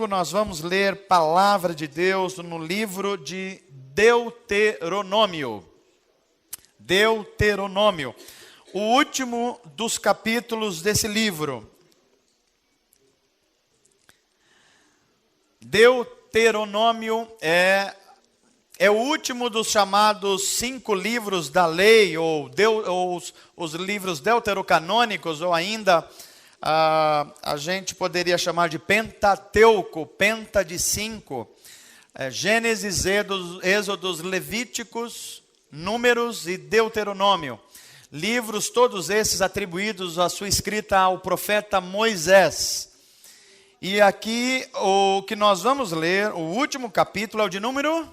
comigo, nós vamos ler palavra de Deus no livro de Deuteronômio. Deuteronômio, o último dos capítulos desse livro. Deuteronômio é o último dos chamados 5 livros da lei, ou os livros deuterocanônicos, ou ainda a gente poderia chamar de Pentateuco, Penta de 5. Gênesis, Êxodos, Levíticos, Números e Deuteronômio. Livros todos esses atribuídos a sua escrita ao profeta Moisés. E aqui o que nós vamos ler, o último capítulo é o de número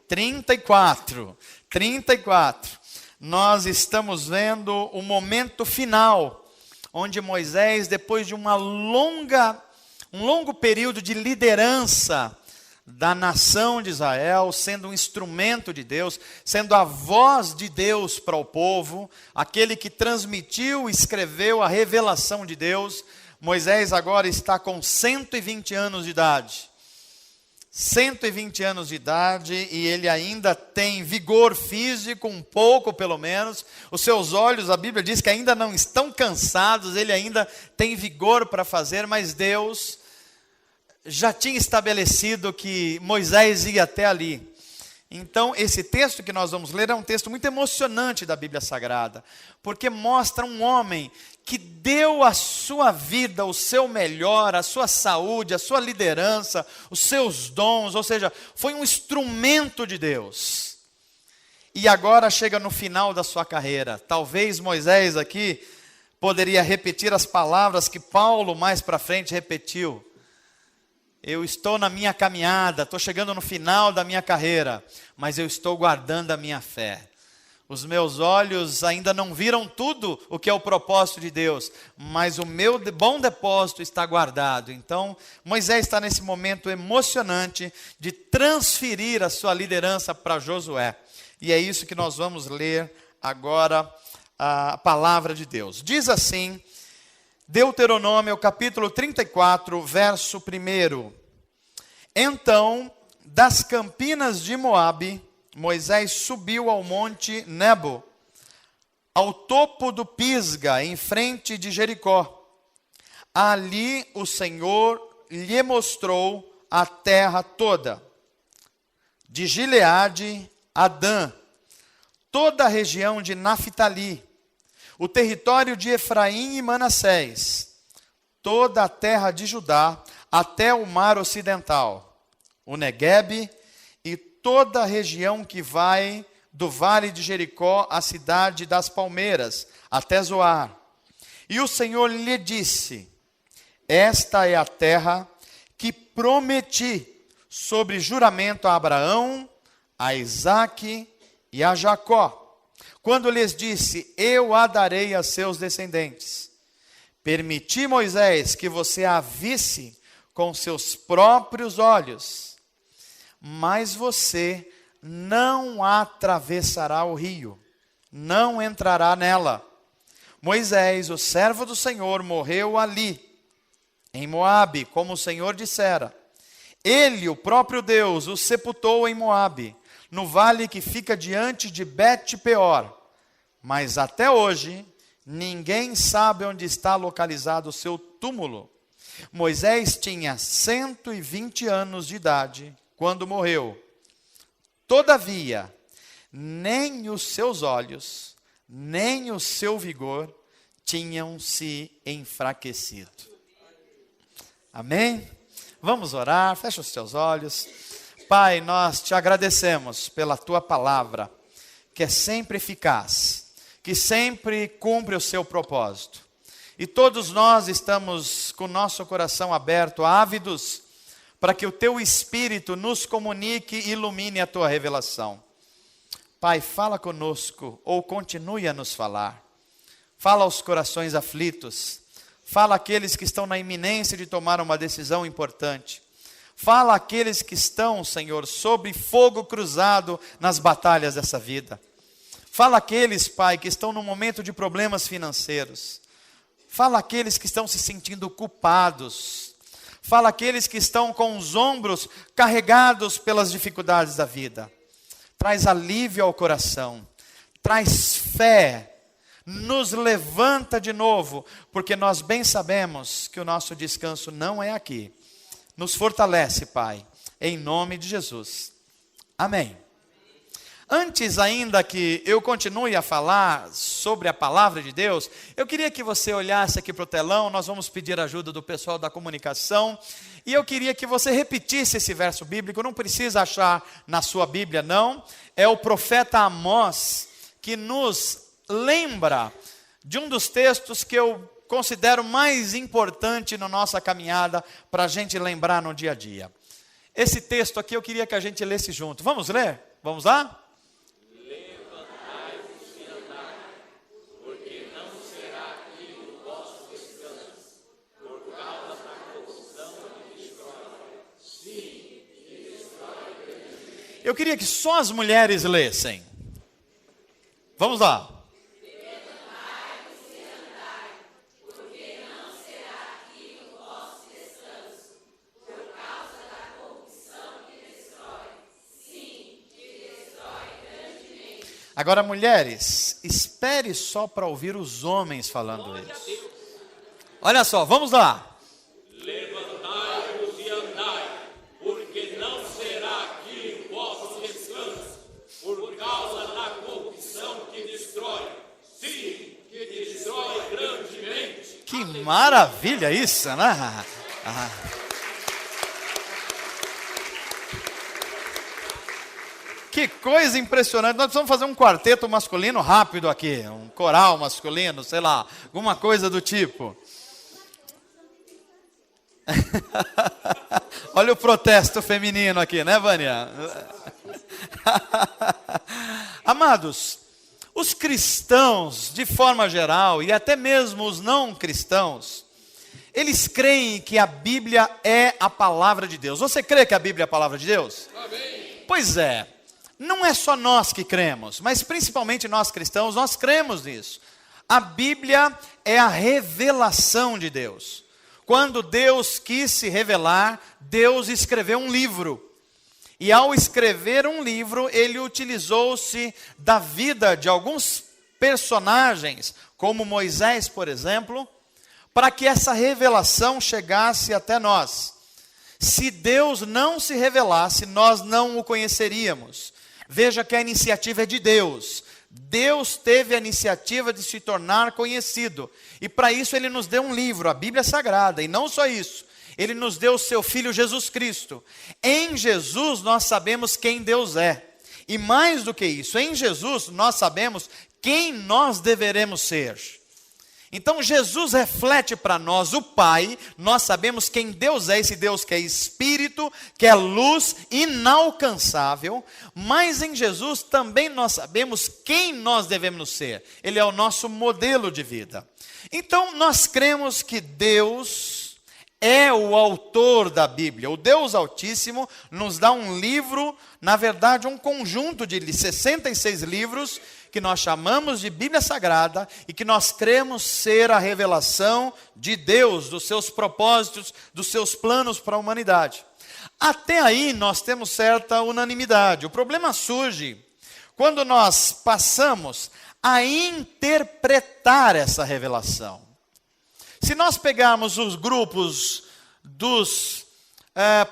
34. Nós estamos vendo o momento final, onde Moisés, depois de um longo período de liderança da nação de Israel, sendo um instrumento de Deus, sendo a voz de Deus para o povo, aquele que transmitiu e escreveu a revelação de Deus, Moisés agora está com 120 anos de idade. 120 anos de idade e ele ainda tem vigor físico, um pouco pelo menos. Os seus olhos, a Bíblia diz que ainda não estão cansados, ele ainda tem vigor para fazer, mas Deus já tinha estabelecido que Moisés ia até ali. Então, esse texto que nós vamos ler é um texto muito emocionante da Bíblia Sagrada, porque mostra um homem que deu a sua vida, o seu melhor, a sua saúde, a sua liderança, os seus dons, ou seja, foi um instrumento de Deus. E agora chega no final da sua carreira. Talvez Moisés aqui poderia repetir as palavras que Paulo mais para frente repetiu. Eu estou na minha caminhada, estou chegando no final da minha carreira, mas eu estou guardando a minha fé. Os meus olhos ainda não viram tudo o que é o propósito de Deus, mas o meu bom depósito está guardado. Então, Moisés está nesse momento emocionante de transferir a sua liderança para Josué. E é isso que nós vamos ler agora, a palavra de Deus. Diz assim, Deuteronômio, capítulo 34, verso 1. Então, das campinas de Moabe, Moisés subiu ao monte Nebo, ao topo do Pisga, em frente de Jericó. Ali o Senhor lhe mostrou a terra toda, de Gileade a Dan, toda a região de Naftali, o território de Efraim e Manassés, toda a terra de Judá, até o mar ocidental, o Neguebe e toda a região que vai do vale de Jericó à cidade das palmeiras, até Zoar. E o Senhor lhe disse, esta é a terra que prometi sobre juramento a Abraão, a Isaque e a Jacó, quando lhes disse, eu a darei a seus descendentes. Permiti, Moisés, que você a visse com seus próprios olhos, mas você não atravessará o rio, não entrará nela. Moisés, o servo do Senhor, morreu ali, em Moabe, como o Senhor dissera. Ele, o próprio Deus, o sepultou em Moabe, no vale que fica diante de Bet-peor. Mas até hoje, ninguém sabe onde está localizado o seu túmulo. Moisés tinha 120 anos de idade quando morreu. Todavia, nem os seus olhos, nem o seu vigor tinham se enfraquecido. Amém? Vamos orar, fecha os teus olhos. Pai, nós te agradecemos pela tua palavra, que é sempre eficaz, que sempre cumpre o seu propósito. E todos nós estamos com o nosso coração aberto, ávidos, para que o teu Espírito nos comunique e ilumine a tua revelação. Pai, fala conosco, ou continue a nos falar. Fala aos corações aflitos. Fala àqueles que estão na iminência de tomar uma decisão importante. Fala àqueles que estão, Senhor, sob fogo cruzado nas batalhas dessa vida. Fala àqueles, Pai, que estão num momento de problemas financeiros. Fala àqueles que estão se sentindo culpados. Fala aqueles que estão com os ombros carregados pelas dificuldades da vida. Traz alívio ao coração, traz fé, nos levanta de novo, porque nós bem sabemos que o nosso descanso não é aqui. Nos fortalece, Pai, em nome de Jesus. Amém. Antes ainda que eu continue a falar sobre a palavra de Deus, eu queria que você olhasse aqui para o telão. Nós vamos pedir ajuda do pessoal da comunicação, e eu queria que você repetisse esse verso bíblico. Não precisa achar na sua Bíblia, não. É o profeta Amós que nos lembra de um dos textos que eu considero mais importante na nossa caminhada, para a gente lembrar no dia a dia. Esse texto aqui eu queria que a gente lesse junto. Vamos ler? Vamos lá? Levantai-vos e andai, porque não será aqui o vosso descanso, por causa da corrupção que destrói. Sim, que destrói grandemente. Eu queria que só as mulheres lessem. Vamos lá. Agora, mulheres, espere só para ouvir os homens falando isso. Olha só, vamos lá. Levantai-vos e andai, porque não será aqui o vosso descanso, por causa da corrupção que destrói. Sim, que destrói grandemente. Que maravilha isso, né? Que coisa impressionante. Nós precisamos fazer um quarteto masculino rápido aqui, um coral masculino, sei lá, alguma coisa do tipo. Olha o protesto feminino aqui, né, Vânia? Amados, os cristãos, de forma geral, e até mesmo os não cristãos, eles creem que a Bíblia é a palavra de Deus. Você crê que a Bíblia é a palavra de Deus? Amém. Pois é. Não é só nós que cremos, mas principalmente nós cristãos, nós cremos nisso. A Bíblia é a revelação de Deus. Quando Deus quis se revelar, Deus escreveu um livro. E ao escrever um livro, ele utilizou-se da vida de alguns personagens, como Moisés, por exemplo, para que essa revelação chegasse até nós. Se Deus não se revelasse, nós não o conheceríamos. Veja que a iniciativa é de Deus. Deus teve a iniciativa de se tornar conhecido. E para isso ele nos deu um livro, a Bíblia Sagrada. E não só isso, ele nos deu o seu Filho Jesus Cristo. Em Jesus nós sabemos quem Deus é. E mais do que isso, em Jesus nós sabemos quem nós deveremos ser. Então Jesus reflete para nós o Pai. Nós sabemos quem Deus é, esse Deus que é Espírito, que é luz inalcançável. Mas em Jesus também nós sabemos quem nós devemos ser. Ele é o nosso modelo de vida. Então nós cremos que Deus é o autor da Bíblia. O Deus Altíssimo nos dá um livro, na verdade um conjunto de 66 livros, que nós chamamos de Bíblia Sagrada, e que nós cremos ser a revelação de Deus, dos seus propósitos, dos seus planos para a humanidade. Até aí nós temos certa unanimidade. O problema surge quando nós passamos a interpretar essa revelação. Se nós pegarmos os grupos dos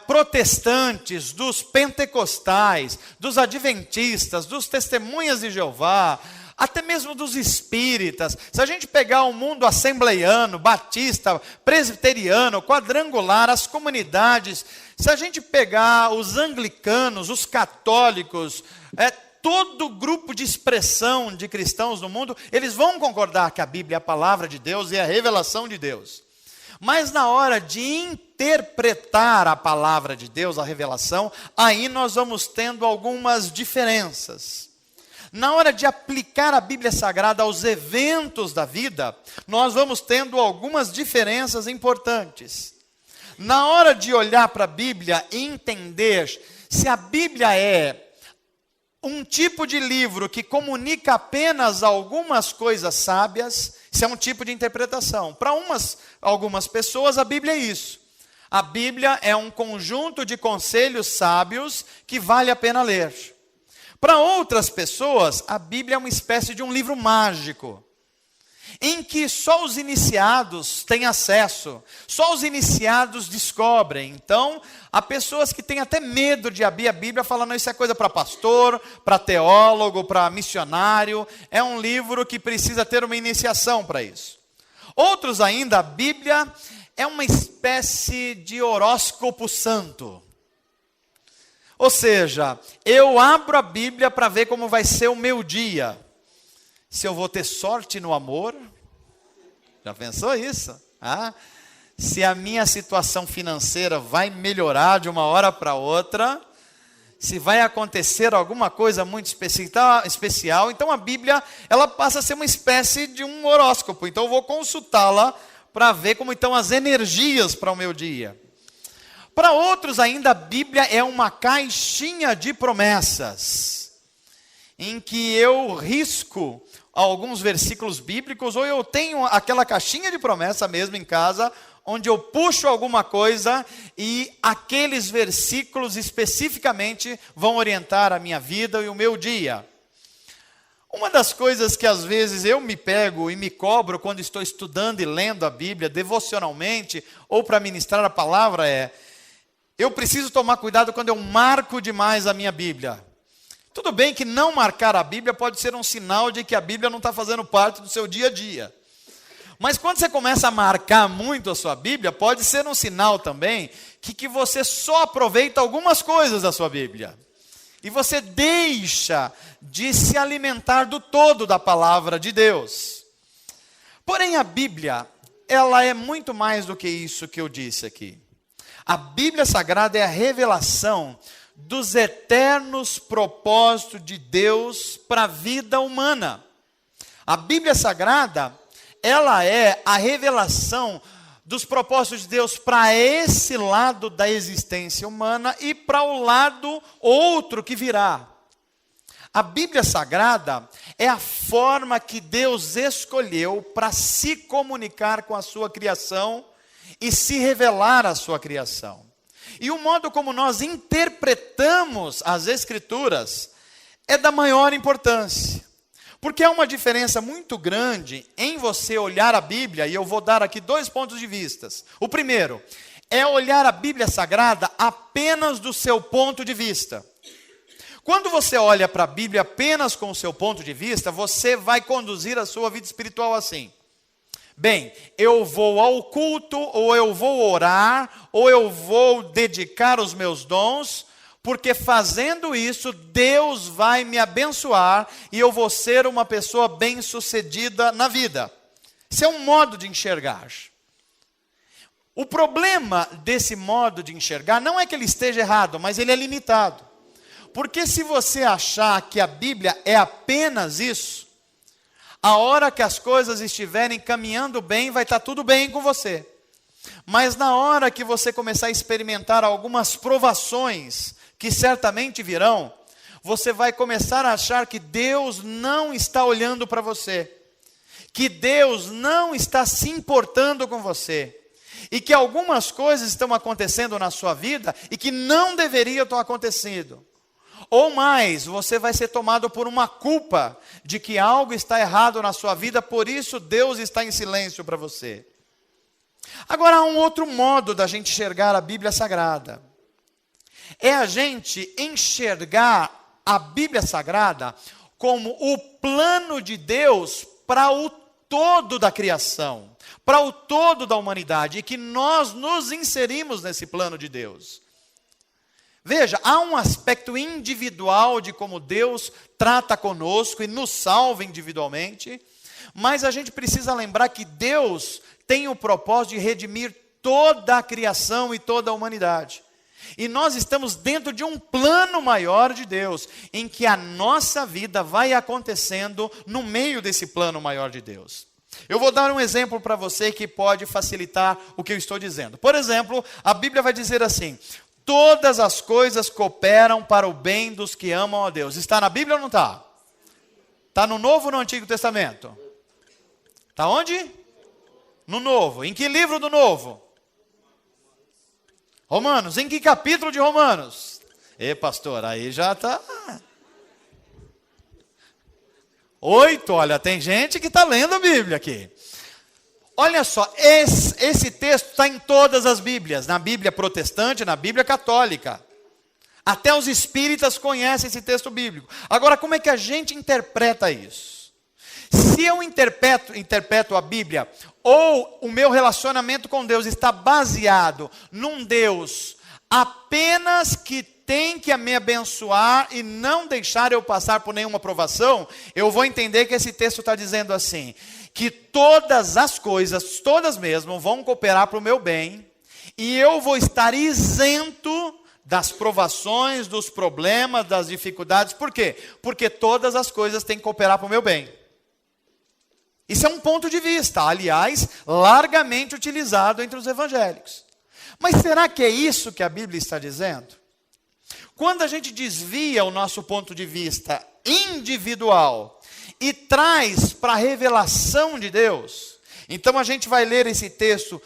protestantes, dos pentecostais, dos adventistas, dos testemunhas de Jeová, até mesmo dos espíritas, se a gente pegar o mundo assembleiano, batista, presbiteriano, quadrangular, as comunidades, se a gente pegar os anglicanos, os católicos, todo grupo de expressão de cristãos no mundo, eles vão concordar que a Bíblia é a palavra de Deus e é a revelação de Deus. Mas na hora de interpretar a palavra de Deus, a revelação, aí nós vamos tendo algumas diferenças. Na hora de aplicar a Bíblia Sagrada aos eventos da vida, nós vamos tendo algumas diferenças importantes. Na hora de olhar para a Bíblia e entender se a Bíblia é um tipo de livro que comunica apenas algumas coisas sábias, isso é um tipo de interpretação. Para algumas pessoas a Bíblia é isso. A Bíblia é um conjunto de conselhos sábios que vale a pena ler. Para outras pessoas, a Bíblia é uma espécie de um livro mágico, em que só os iniciados têm acesso, só os iniciados descobrem. Então, há pessoas que têm até medo de abrir a Bíblia, falando isso é coisa para pastor, para teólogo, para missionário. É um livro que precisa ter uma iniciação para isso. Outros ainda, a Bíblia é uma espécie de horóscopo santo. Ou seja, eu abro a Bíblia para ver como vai ser o meu dia. Se eu vou ter sorte no amor, já pensou isso? Se a minha situação financeira vai melhorar de uma hora para outra, se vai acontecer alguma coisa muito especial, então a Bíblia ela passa a ser uma espécie de um horóscopo. Então eu vou consultá-la para ver como estão as energias para o meu dia. Para outros ainda, a Bíblia é uma caixinha de promessas, em que eu risco alguns versículos bíblicos, ou eu tenho aquela caixinha de promessa mesmo em casa, onde eu puxo alguma coisa e aqueles versículos especificamente vão orientar a minha vida e o meu dia. Uma das coisas que às vezes eu me pego e me cobro quando estou estudando e lendo a Bíblia devocionalmente ou para ministrar a palavra eu preciso tomar cuidado quando eu marco demais a minha Bíblia. Tudo bem que não marcar a Bíblia pode ser um sinal de que a Bíblia não está fazendo parte do seu dia a dia. Mas quando você começa a marcar muito a sua Bíblia, pode ser um sinal também que você só aproveita algumas coisas da sua Bíblia. E você deixa de se alimentar do todo da palavra de Deus. Porém, a Bíblia, ela é muito mais do que isso que eu disse aqui. A Bíblia Sagrada é a revelação dos eternos propósitos de Deus para a vida humana. A Bíblia Sagrada, ela é a revelação dos propósitos de Deus para esse lado da existência humana e para o lado outro que virá. A Bíblia Sagrada é a forma que Deus escolheu para se comunicar com a sua criação e se revelar à sua criação. E o modo como nós interpretamos as Escrituras é da maior importância. Porque há uma diferença muito grande em você olhar a Bíblia, e eu vou dar aqui 2 pontos de vista. O primeiro é olhar a Bíblia Sagrada apenas do seu ponto de vista. Quando você olha para a Bíblia apenas com o seu ponto de vista, você vai conduzir a sua vida espiritual assim. Bem, eu vou ao culto, ou eu vou orar, ou eu vou dedicar os meus dons, porque fazendo isso, Deus vai me abençoar e eu vou ser uma pessoa bem-sucedida na vida. Esse é um modo de enxergar. O problema desse modo de enxergar não é que ele esteja errado, mas ele é limitado. Porque se você achar que a Bíblia é apenas isso, a hora que as coisas estiverem caminhando bem, vai estar tudo bem com você. Mas na hora que você começar a experimentar algumas provações, que certamente virão, você vai começar a achar que Deus não está olhando para você, que Deus não está se importando com você, e que algumas coisas estão acontecendo na sua vida e que não deveriam estar acontecendo. Ou mais, você vai ser tomado por uma culpa de que algo está errado na sua vida, por isso Deus está em silêncio para você. Agora há um outro modo da gente enxergar a Bíblia Sagrada. É a gente enxergar a Bíblia Sagrada como o plano de Deus para o todo da criação, para o todo da humanidade, e que nós nos inserimos nesse plano de Deus. Veja, há um aspecto individual de como Deus trata conosco e nos salva individualmente, mas a gente precisa lembrar que Deus tem o propósito de redimir toda a criação e toda a humanidade. E nós estamos dentro de um plano maior de Deus, em que a nossa vida vai acontecendo no meio desse plano maior de Deus. Eu vou dar um exemplo para você que pode facilitar o que eu estou dizendo. Por exemplo, a Bíblia vai dizer assim: todas as coisas cooperam para o bem dos que amam a Deus. Está na Bíblia ou não está? Está no Novo ou no Antigo Testamento? Está onde? No Novo. Em que livro do Novo? Romanos, em que capítulo de Romanos? Pastor, aí já está... 8, olha, tem gente que está lendo a Bíblia aqui. Olha só, esse texto está em todas as Bíblias, na Bíblia protestante, na Bíblia católica. Até os espíritas conhecem esse texto bíblico. Agora, como é que a gente interpreta isso? Se eu interpreto a Bíblia, ou o meu relacionamento com Deus está baseado num Deus apenas que tem que me abençoar e não deixar eu passar por nenhuma provação, eu vou entender que esse texto está dizendo assim, que todas as coisas, todas mesmo, vão cooperar para o meu bem, e eu vou estar isento das provações, dos problemas, das dificuldades. Por quê? Porque todas as coisas têm que cooperar para o meu bem. Isso é um ponto de vista, aliás, largamente utilizado entre os evangélicos. Mas será que é isso que a Bíblia está dizendo? Quando a gente desvia o nosso ponto de vista individual e traz para a revelação de Deus, então a gente vai ler esse texto,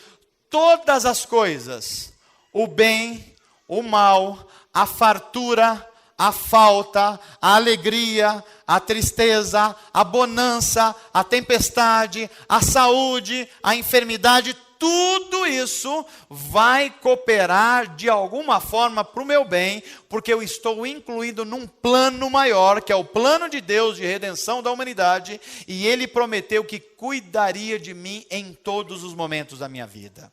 todas as coisas, o bem, o mal, a fartura, a falta, a alegria, a tristeza, a bonança, a tempestade, a saúde, a enfermidade, tudo isso vai cooperar de alguma forma para o meu bem, porque eu estou incluído num plano maior, que é o plano de Deus de redenção da humanidade, e Ele prometeu que cuidaria de mim em todos os momentos da minha vida.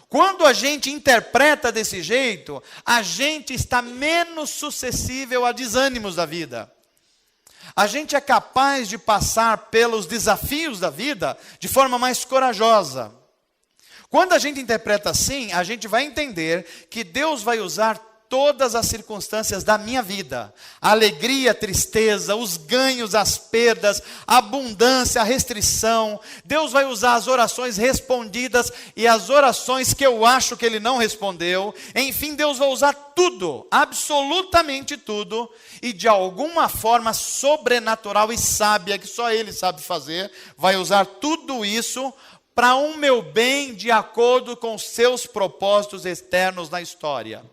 Quando a gente interpreta desse jeito, a gente está menos suscetível a desânimos da vida. A gente é capaz de passar pelos desafios da vida de forma mais corajosa. Quando a gente interpreta assim, a gente vai entender que Deus vai usar todas as circunstâncias da minha vida. A alegria, a tristeza, os ganhos, as perdas, a abundância, a restrição. Deus vai usar as orações respondidas e as orações que eu acho que Ele não respondeu. Enfim, Deus vai usar tudo, absolutamente tudo, e de alguma forma sobrenatural e sábia, que só Ele sabe fazer, vai usar tudo isso para o meu bem, de acordo com seus propósitos eternos na história.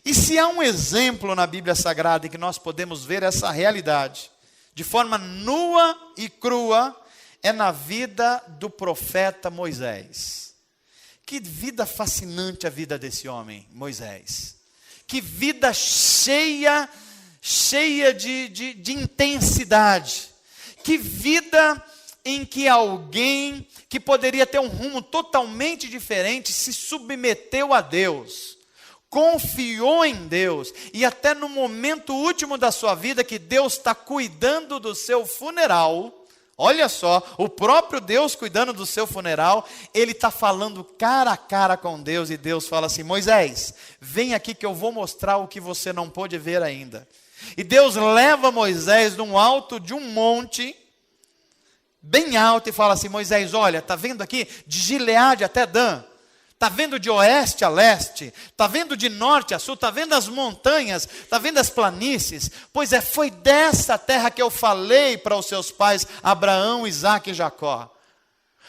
E se há um exemplo na Bíblia Sagrada em que nós podemos ver essa realidade, de forma nua e crua, é na vida do profeta Moisés. Que vida fascinante a vida desse homem, Moisés. Que vida cheia de intensidade. Que vida em que alguém que poderia ter um rumo totalmente diferente se submeteu a Deus. Confiou em Deus, e até no momento último da sua vida, que Deus está cuidando do seu funeral, olha só, o próprio Deus cuidando do seu funeral, ele está falando cara a cara com Deus, e Deus fala assim: Moisés, vem aqui que eu vou mostrar o que você não pôde ver ainda. E Deus leva Moisés num alto de um monte, bem alto, e fala assim: Moisés, olha, está vendo aqui, de Gileade até Dan? Está vendo de oeste a leste? Está vendo de norte a sul? Está vendo as montanhas? Está vendo as planícies? Pois é, foi dessa terra que eu falei para os seus pais, Abraão, Isaque e Jacó.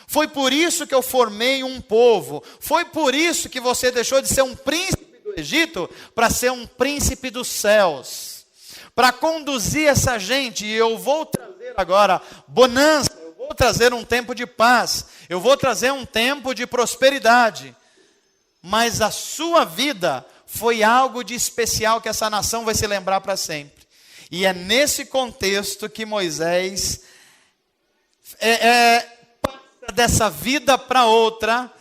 Foi por isso que eu formei um povo. Foi por isso que você deixou de ser um príncipe do Egito para ser um príncipe dos céus. Para conduzir essa gente, e eu vou trazer agora bonança. Eu vou trazer um tempo de paz, eu vou trazer um tempo de prosperidade, mas a sua vida foi algo de especial que essa nação vai se lembrar para sempre. E é nesse contexto que Moisés passa dessa vida para outra,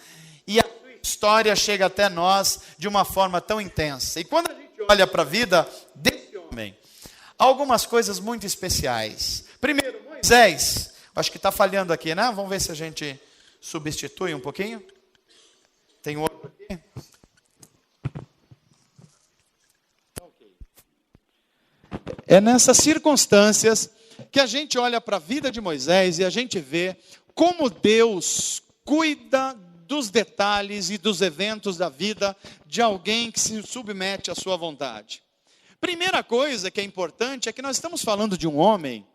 e a sua história chega até nós de uma forma tão intensa. E quando a gente olha para a vida desse homem, há algumas coisas muito especiais. Primeiro, Moisés, acho que está falhando aqui, né? Vamos ver se a gente substitui um pouquinho. Tem outro aqui. É nessas circunstâncias que a gente olha para a vida de Moisés e a gente vê como Deus cuida dos detalhes e dos eventos da vida de alguém que se submete à sua vontade. Primeira coisa que é importante é que nós estamos falando de um homem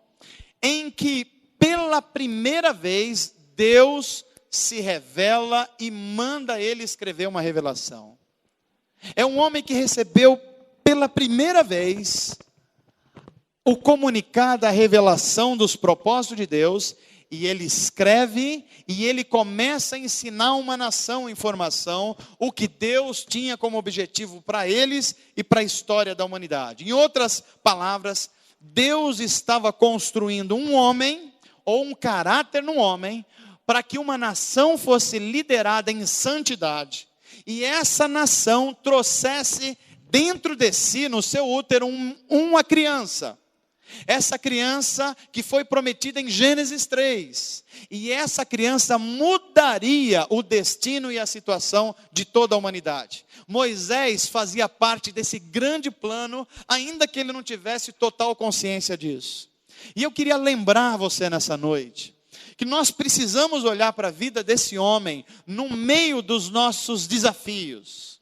em que pela primeira vez, Deus se revela e manda ele escrever uma revelação. É um homem que recebeu pela primeira vez o comunicado, a revelação dos propósitos de Deus, e ele escreve, e ele começa a ensinar uma nação em formação, o que Deus tinha como objetivo para eles e para a história da humanidade. Em outras palavras, Deus estava construindo um homem, ou um caráter no homem, para que uma nação fosse liderada em santidade, e essa nação trouxesse dentro de si, no seu útero, uma criança. Essa criança que foi prometida em Gênesis 3. E essa criança mudaria o destino e a situação de toda a humanidade. Moisés fazia parte desse grande plano, ainda que ele não tivesse total consciência disso. E eu queria lembrar você nessa noite, que nós precisamos olhar para a vida desse homem, no meio dos nossos desafios.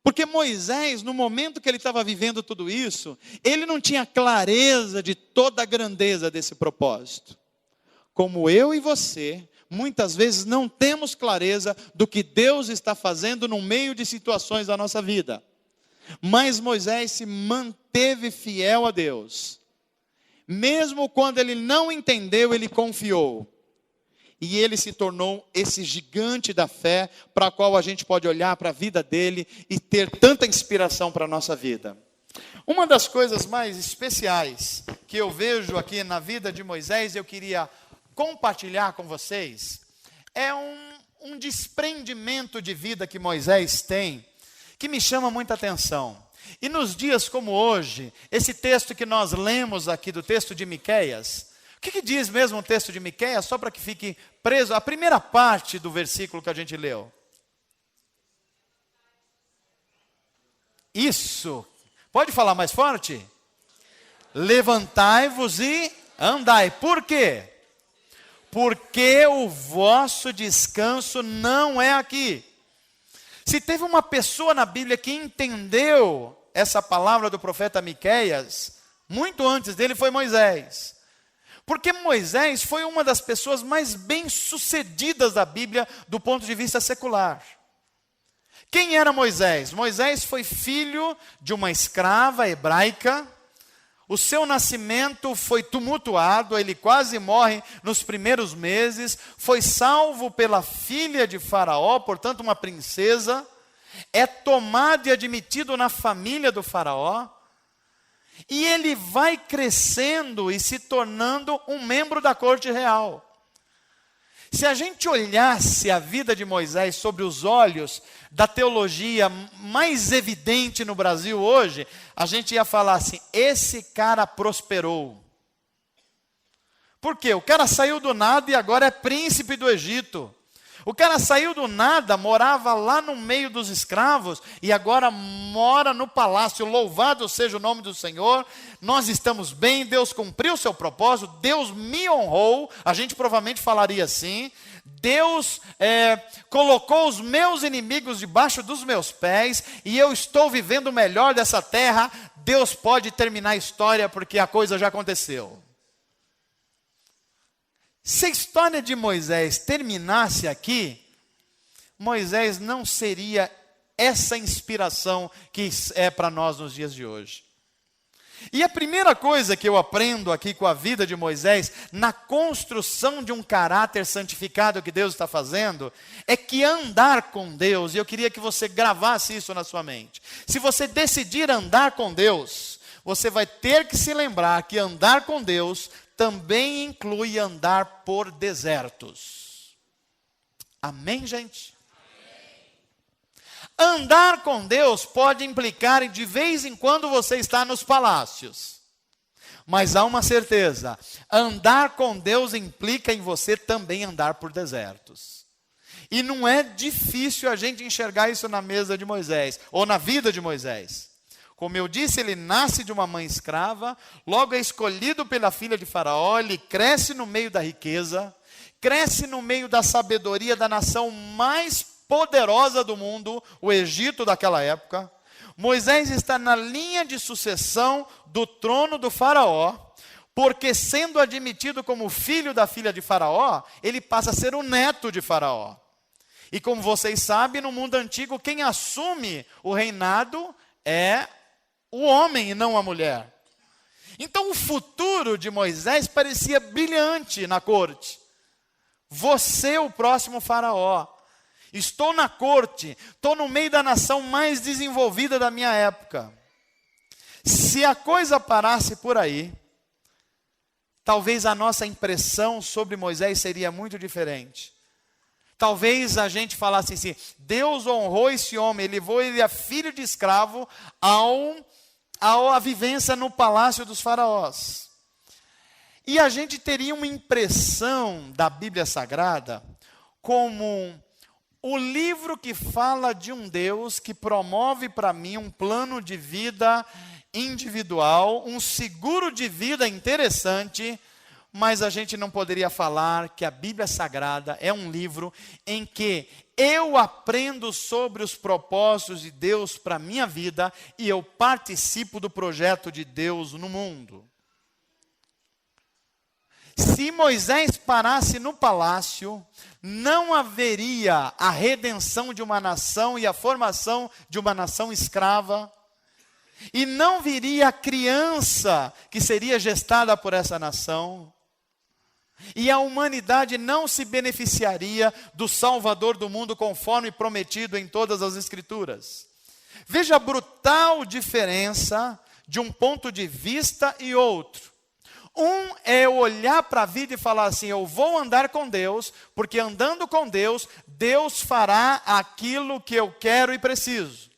Porque Moisés, no momento que ele estava vivendo tudo isso, ele não tinha clareza de toda a grandeza desse propósito. Como eu e você, muitas vezes não temos clareza do que Deus está fazendo no meio de situações da nossa vida. Mas Moisés se manteve fiel a Deus. Mesmo quando ele não entendeu, ele confiou. E ele se tornou esse gigante da fé, para o qual a gente pode olhar para a vida dele e ter tanta inspiração para a nossa vida. Uma das coisas mais especiais que eu vejo aqui na vida de Moisés, eu queria compartilhar com vocês, é um desprendimento de vida que Moisés tem, que me chama muita atenção. E nos dias como hoje, esse texto que nós lemos aqui, do texto de Miqueias, o que diz mesmo o texto de Miqueias, só para que fique preso, a primeira parte do versículo que a gente leu. Isso. Pode falar mais forte? Levantai-vos e andai. Por quê? Porque o vosso descanso não é aqui. Se teve uma pessoa na Bíblia que entendeu essa palavra do profeta Miqueias, muito antes dele foi Moisés. Porque Moisés foi uma das pessoas mais bem-sucedidas da Bíblia do ponto de vista secular. Quem era Moisés? Moisés foi filho de uma escrava hebraica. O seu nascimento foi tumultuado, ele quase morre nos primeiros meses. Foi salvo pela filha de Faraó, portanto uma princesa. É tomado e admitido na família do Faraó. E ele vai crescendo e se tornando um membro da corte real. Se a gente olhasse a vida de Moisés sobre os olhos da teologia mais evidente no Brasil hoje, a gente ia falar assim: esse cara prosperou. Por quê? O cara saiu do nada e agora é príncipe do Egito. O cara saiu do nada, morava lá no meio dos escravos e agora mora no palácio. Louvado seja o nome do Senhor. Nós estamos bem, Deus cumpriu o seu propósito, Deus me honrou. A gente provavelmente falaria assim: Deus colocou os meus inimigos debaixo dos meus pés e eu estou vivendo o melhor dessa terra. Deus pode terminar a história porque a coisa já aconteceu. Se a história de Moisés terminasse aqui, Moisés não seria essa inspiração que é para nós nos dias de hoje. E a primeira coisa que eu aprendo aqui com a vida de Moisés, na construção de um caráter santificado que Deus está fazendo, é que andar com Deus, e eu queria que você gravasse isso na sua mente. Se você decidir andar com Deus, você vai ter que se lembrar que andar com Deus também inclui andar por desertos. Amém, gente? Amém. Andar com Deus pode implicar de vez em quando você está nos palácios. Mas há uma certeza: andar com Deus implica em você também andar por desertos. E não é difícil a gente enxergar isso na mesa de Moisés, ou na vida de Moisés. Como eu disse, ele nasce de uma mãe escrava, logo é escolhido pela filha de Faraó, ele cresce no meio da riqueza, cresce no meio da sabedoria da nação mais poderosa do mundo, o Egito daquela época. Moisés está na linha de sucessão do trono do Faraó, porque sendo admitido como filho da filha de Faraó, ele passa a ser o neto de Faraó. E como vocês sabem, no mundo antigo, quem assume o reinado é o homem e não a mulher. Então o futuro de Moisés parecia brilhante na corte. Você, o próximo Faraó. Estou na corte, estou no meio da nação mais desenvolvida da minha época. Se a coisa parasse por aí, talvez a nossa impressão sobre Moisés seria muito diferente. Talvez a gente falasse assim, Deus honrou esse homem, ele levou ele a filho de escravo à vivência no palácio dos faraós. E a gente teria uma impressão da Bíblia Sagrada como o livro que fala de um Deus que promove para mim um plano de vida individual, um seguro de vida interessante, mas a gente não poderia falar que a Bíblia Sagrada é um livro em que eu aprendo sobre os propósitos de Deus para a minha vida e eu participo do projeto de Deus no mundo. Se Moisés parasse no palácio, não haveria a redenção de uma nação e a formação de uma nação escrava, e não viria a criança que seria gestada por essa nação, e a humanidade não se beneficiaria do Salvador do mundo conforme prometido em todas as Escrituras. Veja a brutal diferença de um ponto de vista e outro. Um é olhar para a vida e falar assim, eu vou andar com Deus, porque andando com Deus, Deus fará aquilo que eu quero e preciso.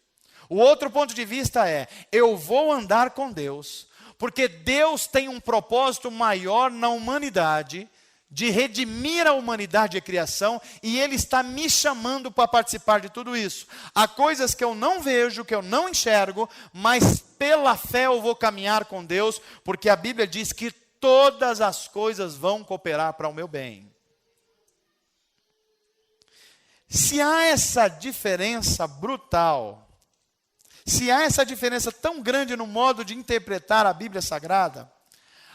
O outro ponto de vista é, eu vou andar com Deus, porque Deus tem um propósito maior na humanidade, de redimir a humanidade e a criação, e Ele está me chamando para participar de tudo isso. Há coisas que eu não vejo, que eu não enxergo, mas pela fé eu vou caminhar com Deus, porque a Bíblia diz que todas as coisas vão cooperar para o meu bem. Se há essa diferença brutal, se há essa diferença tão grande no modo de interpretar a Bíblia Sagrada,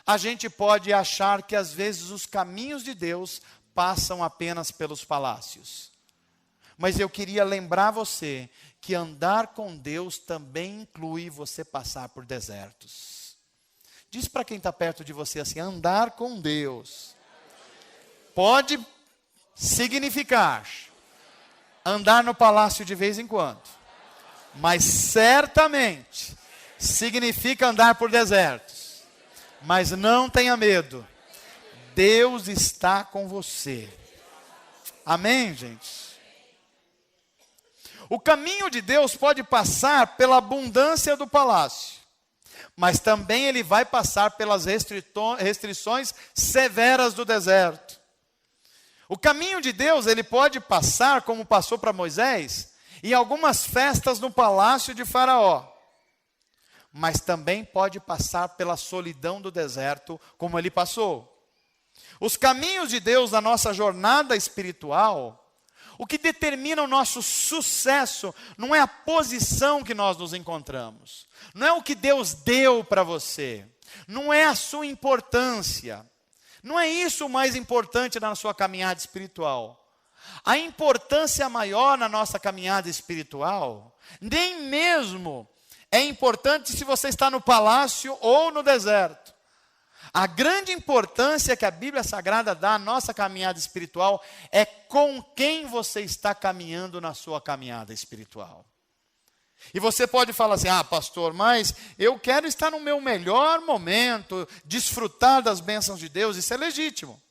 a gente pode achar que às vezes os caminhos de Deus passam apenas pelos palácios. Mas eu queria lembrar você que andar com Deus também inclui você passar por desertos. Diz para quem está perto de você assim, andar com Deus pode significar andar no palácio de vez em quando, mas certamente significa andar por desertos. Mas não tenha medo, Deus está com você. Amém, gente? O caminho de Deus pode passar pela abundância do palácio, mas também ele vai passar pelas restrições severas do deserto. O caminho de Deus, ele pode passar, como passou para Moisés, em algumas festas no palácio de Faraó, mas também pode passar pela solidão do deserto, como ele passou. Os caminhos de Deus na nossa jornada espiritual, o que determina o nosso sucesso não é a posição que nós nos encontramos, não é o que Deus deu para você, não é a sua importância, não é isso o mais importante na sua caminhada espiritual. A importância maior na nossa caminhada espiritual, nem mesmo é importante se você está no palácio ou no deserto. A grande importância que a Bíblia Sagrada dá à nossa caminhada espiritual é com quem você está caminhando na sua caminhada espiritual. E você pode falar assim, pastor, mas eu quero estar no meu melhor momento, desfrutar das bênçãos de Deus, isso é legítimo.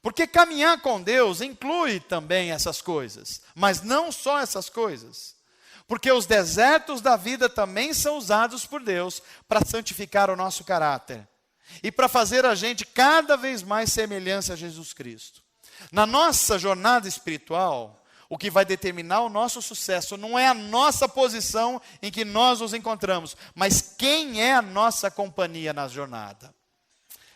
Porque caminhar com Deus inclui também essas coisas, mas não só essas coisas. Porque os desertos da vida também são usados por Deus para santificar o nosso caráter. E para fazer a gente cada vez mais semelhante a Jesus Cristo. Na nossa jornada espiritual, o que vai determinar o nosso sucesso não é a nossa posição em que nós nos encontramos, mas quem é a nossa companhia na jornada.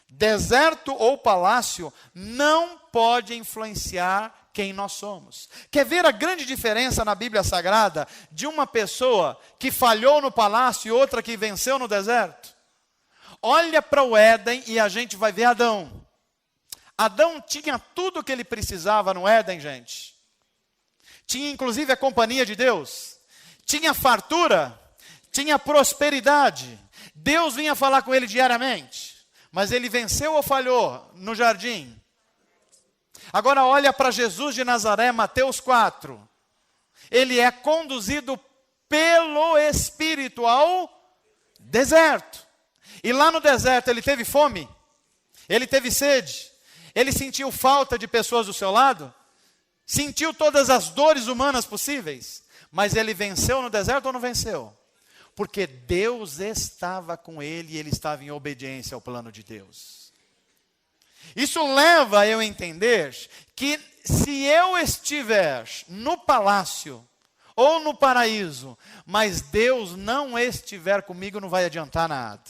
Deserto ou palácio não pode influenciar quem nós somos. Quer ver a grande diferença na Bíblia Sagrada de uma pessoa que falhou no palácio e outra que venceu no deserto? Olha para o Éden e a gente vai ver Adão. Adão tinha tudo o que ele precisava no Éden, gente. Tinha inclusive a companhia de Deus. Tinha fartura. Tinha prosperidade. Deus vinha falar com ele diariamente. Mas ele venceu ou falhou no jardim? Agora olha para Jesus de Nazaré, Mateus 4. Ele é conduzido pelo Espírito ao deserto. E lá no deserto ele teve fome? Ele teve sede? Ele sentiu falta de pessoas do seu lado? Sentiu todas as dores humanas possíveis? Mas ele venceu no deserto ou não venceu? Porque Deus estava com ele e ele estava em obediência ao plano de Deus. Isso leva a eu entender que se eu estiver no palácio ou no paraíso, mas Deus não estiver comigo, não vai adiantar nada.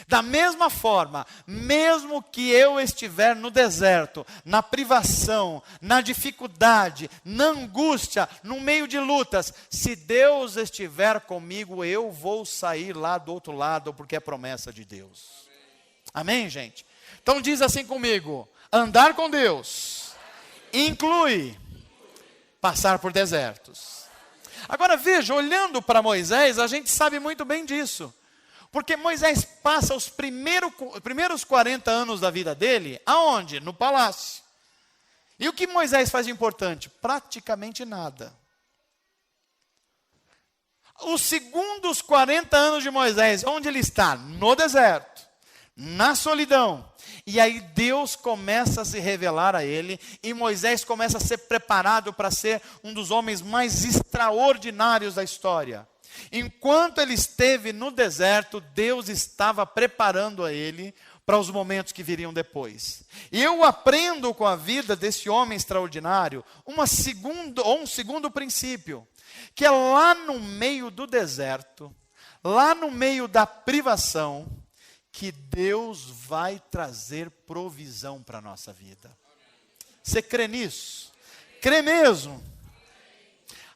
Da mesma forma, mesmo que eu estiver no deserto, na privação, na dificuldade, na angústia, no meio de lutas, se Deus estiver comigo, eu vou sair lá do outro lado, porque é promessa de Deus. Amém, gente? Então diz assim comigo: andar com Deus inclui passar por desertos. Agora veja, olhando para Moisés, a gente sabe muito bem disso. Porque Moisés passa os primeiros 40 anos da vida dele, aonde? No palácio. E o que Moisés faz de importante? Praticamente nada. Os segundos 40 anos de Moisés, onde ele está? No deserto, na solidão. E aí Deus começa a se revelar a ele, e Moisés começa a ser preparado para ser um dos homens mais extraordinários da história. Enquanto ele esteve no deserto, Deus estava preparando a ele para os momentos que viriam depois. E eu aprendo com a vida desse homem extraordinário um segundo princípio, que é lá no meio do deserto, lá no meio da privação, que Deus vai trazer provisão para a nossa vida. Você crê nisso? Crê mesmo?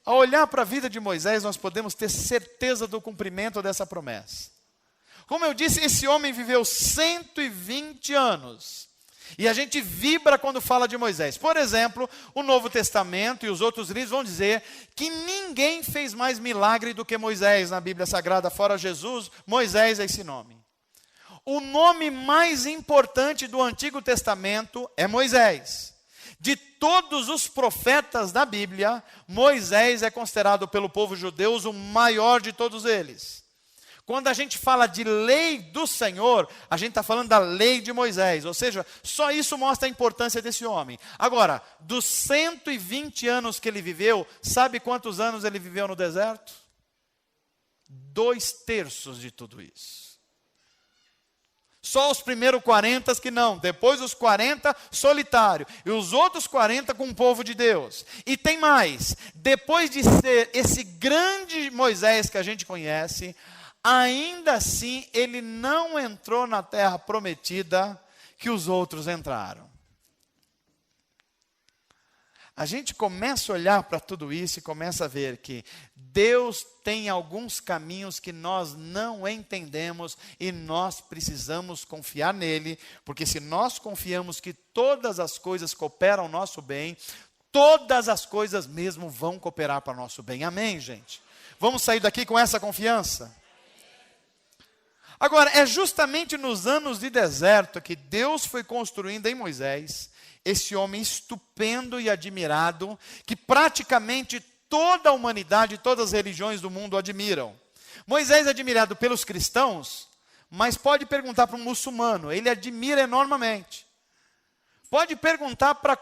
Ao olhar para a vida de Moisés, nós podemos ter certeza do cumprimento dessa promessa. Como eu disse, esse homem viveu 120 anos. E a gente vibra quando fala de Moisés. Por exemplo, o Novo Testamento e os outros livros vão dizer que ninguém fez mais milagre do que Moisés na Bíblia Sagrada, fora Jesus. Moisés é esse nome. O nome mais importante do Antigo Testamento é Moisés. De todos os profetas da Bíblia, Moisés é considerado pelo povo judeu o maior de todos eles. Quando a gente fala de lei do Senhor, a gente está falando da lei de Moisés. Ou seja, só isso mostra a importância desse homem. Agora, dos 120 anos que ele viveu, sabe quantos anos ele viveu no deserto? 2/3 de tudo isso. Só os primeiros 40 que não, depois os 40 solitário, e os outros 40 com o povo de Deus. E tem mais, depois de ser esse grande Moisés que a gente conhece, ainda assim ele não entrou na terra prometida que os outros entraram. A gente começa a olhar para tudo isso e começa a ver que Deus tem alguns caminhos que nós não entendemos e nós precisamos confiar nele, porque se nós confiamos que todas as coisas cooperam ao nosso bem, todas as coisas mesmo vão cooperar para o nosso bem. Amém, gente? Vamos sair daqui com essa confiança? Agora, é justamente nos anos de deserto que Deus foi construindo em Moisés esse homem estupendo e admirado, que praticamente toda a humanidade, todas as religiões do mundo admiram. Moisés é admirado pelos cristãos, mas pode perguntar para um muçulmano, ele admira enormemente. Pode perguntar para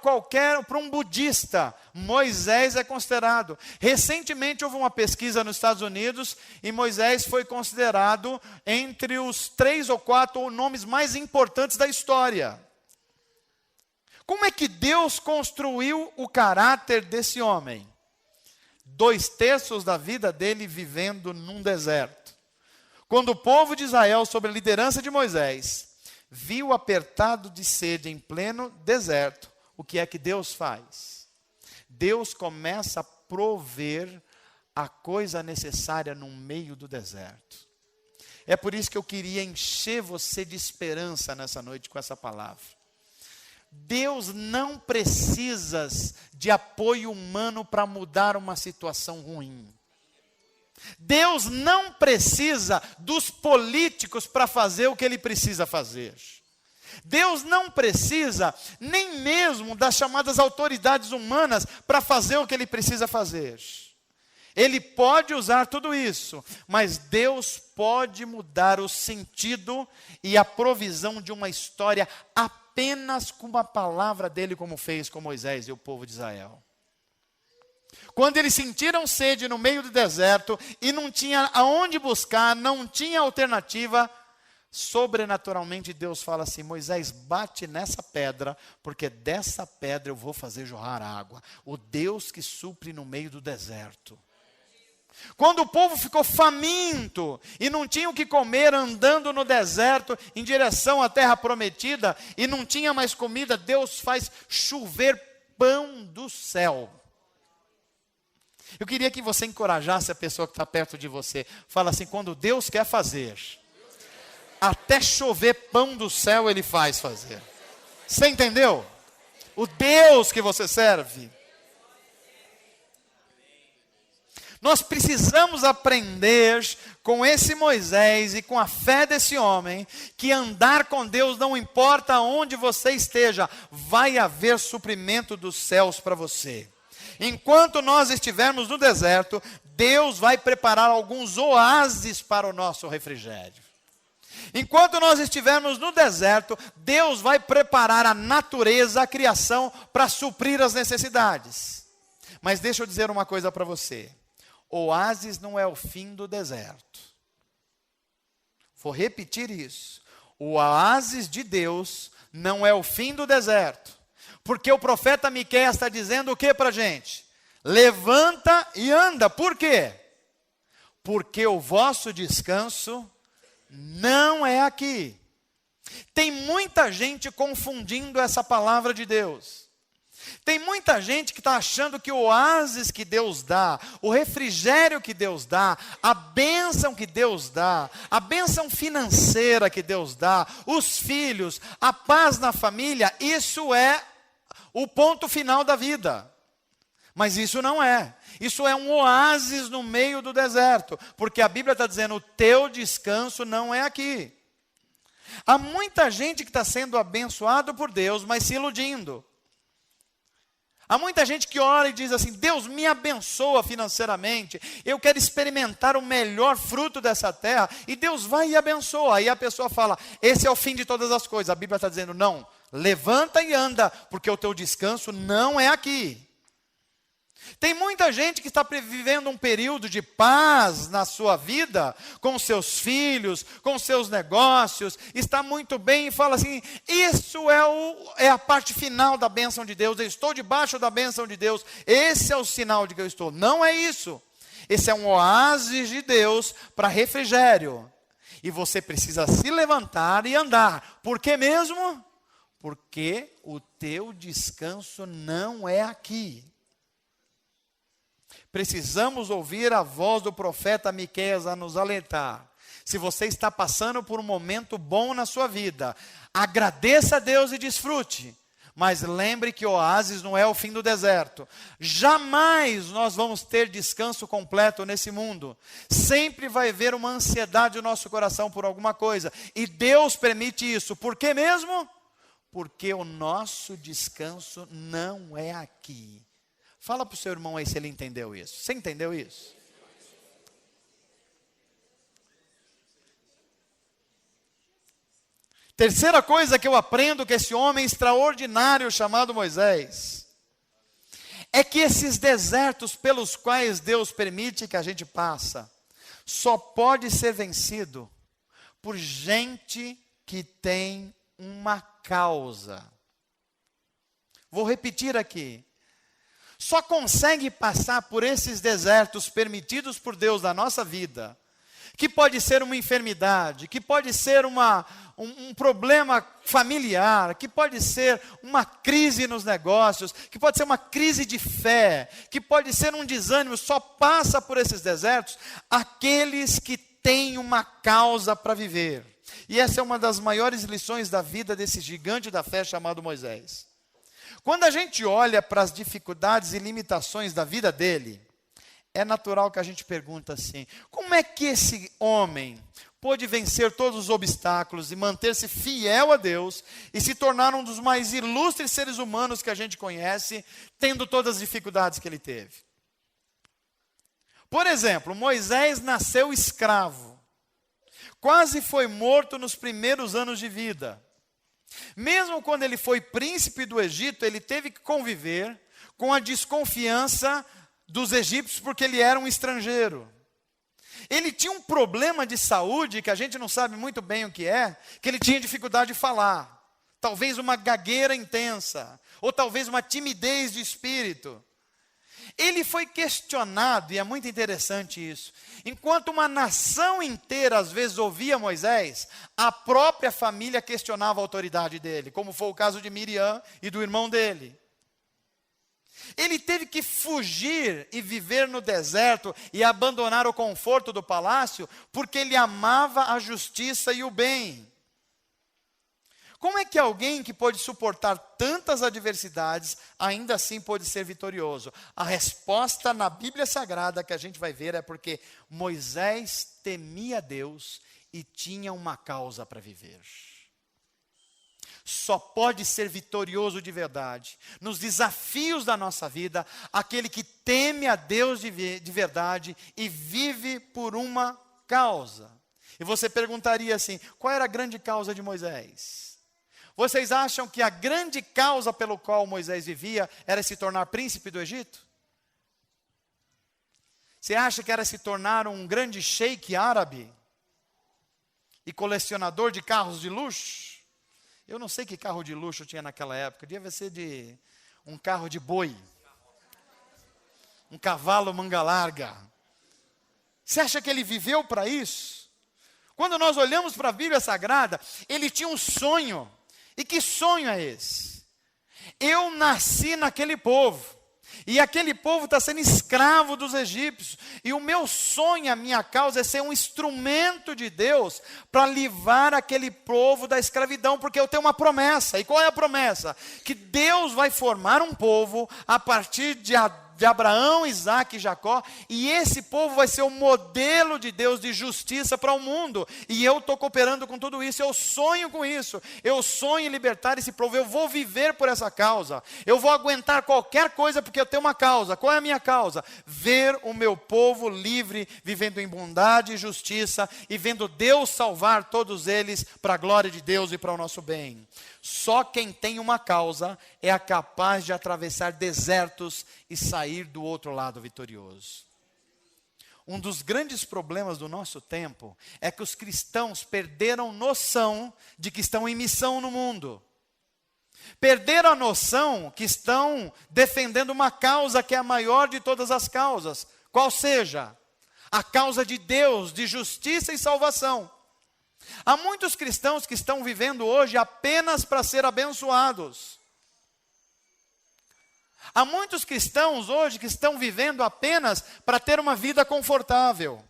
um budista, Moisés é considerado. Recentemente houve uma pesquisa nos Estados Unidos e Moisés foi considerado entre os 3 ou 4 nomes mais importantes da história. Como é que Deus construiu o caráter desse homem? 2/3 da vida dele vivendo num deserto. Quando o povo de Israel, sob a liderança de Moisés, viu apertado de sede em pleno deserto, o que é que Deus faz? Deus começa a prover a coisa necessária no meio do deserto. É por isso que eu queria encher você de esperança nessa noite com essa palavra. Deus não precisa de apoio humano para mudar uma situação ruim. Deus não precisa dos políticos para fazer o que Ele precisa fazer. Deus não precisa nem mesmo das chamadas autoridades humanas para fazer o que Ele precisa fazer. Ele pode usar tudo isso, mas Deus pode mudar o sentido e a provisão de uma história apenas com uma palavra dele, como fez com Moisés e o povo de Israel. Quando eles sentiram sede no meio do deserto e não tinha aonde buscar, não tinha alternativa, sobrenaturalmente Deus fala assim: Moisés, bate nessa pedra, porque dessa pedra eu vou fazer jorrar água. O Deus que supre no meio do deserto. Quando o povo ficou faminto e não tinha o que comer, andando no deserto em direção à terra prometida, e não tinha mais comida, Deus faz chover pão do céu. Eu queria que você encorajasse a pessoa que está perto de você. Fala assim: quando Deus quer fazer, até chover pão do céu Ele faz fazer. Você entendeu? O Deus que você serve. Nós precisamos aprender com esse Moisés e com a fé desse homem, que andar com Deus, não importa onde você esteja, vai haver suprimento dos céus para você. Enquanto nós estivermos no deserto, Deus vai preparar alguns oásis para o nosso refrigério. Enquanto nós estivermos no deserto, Deus vai preparar a natureza, a criação, para suprir as necessidades. Mas deixa eu dizer uma coisa para você. Oásis não é o fim do deserto. Vou repetir isso. O oásis de Deus não é o fim do deserto. Porque o profeta Miqueias está dizendo o que para a gente? Levanta e anda. Por quê? Porque o vosso descanso não é aqui. Tem muita gente confundindo essa palavra de Deus. Tem muita gente que está achando que o oásis que Deus dá, o refrigério que Deus dá, a bênção que Deus dá, a bênção financeira que Deus dá, os filhos, a paz na família, isso é o ponto final da vida. Mas isso não é. Isso é um oásis no meio do deserto. Porque a Bíblia está dizendo: o teu descanso não é aqui. Há muita gente que está sendo abençoado por Deus, mas se iludindo. Há muita gente que ora e diz assim: Deus me abençoa financeiramente, eu quero experimentar o melhor fruto dessa terra, e Deus vai e abençoa. Aí a pessoa fala: esse é o fim de todas as coisas. A Bíblia está dizendo: não, levanta e anda, porque o teu descanso não é aqui. Tem muita gente que está vivendo um período de paz na sua vida, com seus filhos, com seus negócios, está muito bem e fala assim: isso é a parte final da bênção de Deus, eu estou debaixo da bênção de Deus, esse é o sinal de que eu estou. Não é isso. Esse é um oásis de Deus para refrigério. E você precisa se levantar e andar. Por que mesmo? Porque o teu descanso não é aqui. Precisamos ouvir a voz do profeta Miqueias a nos alertar. Se você está passando por um momento bom na sua vida, agradeça a Deus e desfrute. Mas lembre que o oásis não é o fim do deserto. Jamais nós vamos ter descanso completo nesse mundo. Sempre vai haver uma ansiedade no nosso coração por alguma coisa. E Deus permite isso. Por que mesmo? Porque o nosso descanso não é aqui. Fala para o seu irmão aí se ele entendeu isso. Você entendeu isso? Terceira coisa que eu aprendo com esse homem extraordinário chamado Moisés, é que esses desertos pelos quais Deus permite que a gente passa, só pode ser vencido por gente que tem uma causa. Vou repetir aqui. Só consegue passar por esses desertos permitidos por Deus na nossa vida, que pode ser uma enfermidade, que pode ser um problema familiar, que pode ser uma crise nos negócios, que pode ser uma crise de fé, que pode ser um desânimo. Só passa por esses desertos aqueles que tem uma causa para viver. E essa é uma das maiores lições da vida desse gigante da fé chamado Moisés. Quando a gente olha para as dificuldades e limitações da vida dele, é natural que a gente pergunta assim: como é que esse homem pôde vencer todos os obstáculos e manter-se fiel a Deus e se tornar um dos mais ilustres seres humanos que a gente conhece, tendo todas as dificuldades que ele teve? Por exemplo, Moisés nasceu escravo, quase foi morto nos primeiros anos de vida. Mesmo quando ele foi príncipe do Egito, ele teve que conviver com a desconfiança dos egípcios porque ele era um estrangeiro. Ele tinha um problema de saúde que a gente não sabe muito bem o que é, que ele tinha dificuldade de falar. Talvez uma gagueira intensa, ou talvez uma timidez de espírito. Ele foi questionado, e é muito interessante isso. Enquanto uma nação inteira às vezes ouvia Moisés, a própria família questionava a autoridade dele, como foi o caso de Miriam e do irmão dele. Ele teve que fugir e viver no deserto e abandonar o conforto do palácio, porque ele amava a justiça e o bem. Como é que alguém que pode suportar tantas adversidades, ainda assim pode ser vitorioso? A resposta na Bíblia Sagrada que a gente vai ver é porque Moisés temia Deus e tinha uma causa para viver. Só pode ser vitorioso de verdade, nos desafios da nossa vida, aquele que teme a Deus de verdade e vive por uma causa. E você perguntaria assim: qual era a grande causa de Moisés? Vocês acham que a grande causa pelo qual Moisés vivia era se tornar príncipe do Egito? Você acha que era se tornar um grande sheik árabe e colecionador de carros de luxo? Eu não sei que carro de luxo tinha naquela época, devia ser de um carro de boi, um cavalo manga larga. Você acha que ele viveu para isso? Quando nós olhamos para a Bíblia Sagrada, ele tinha um sonho. E que sonho é esse? Eu nasci naquele povo, e aquele povo está sendo escravo dos egípcios, e o meu sonho, a minha causa é ser um instrumento de Deus para livrar aquele povo da escravidão, porque eu tenho uma promessa. E qual é a promessa? Que Deus vai formar um povo a partir de Abraão, Isaac e Jacó, e esse povo vai ser o modelo de Deus de justiça para o mundo, e eu estou cooperando com tudo isso, eu sonho com isso, eu sonho em libertar esse povo, eu vou viver por essa causa, eu vou aguentar qualquer coisa porque eu tenho uma causa. Qual é a minha causa? Ver o meu povo livre, vivendo em bondade e justiça, e vendo Deus salvar todos eles para a glória de Deus e para o nosso bem. Só quem tem uma causa é capaz de atravessar desertos e sair do outro lado vitorioso. Um dos grandes problemas do nosso tempo é que os cristãos perderam noção de que estão em missão no mundo. Perderam a noção que estão defendendo uma causa que é a maior de todas as causas. Qual seja? A causa de Deus, de justiça e salvação. Há muitos cristãos que estão vivendo hoje apenas para ser abençoados. Há muitos cristãos hoje que estão vivendo apenas para ter uma vida confortável.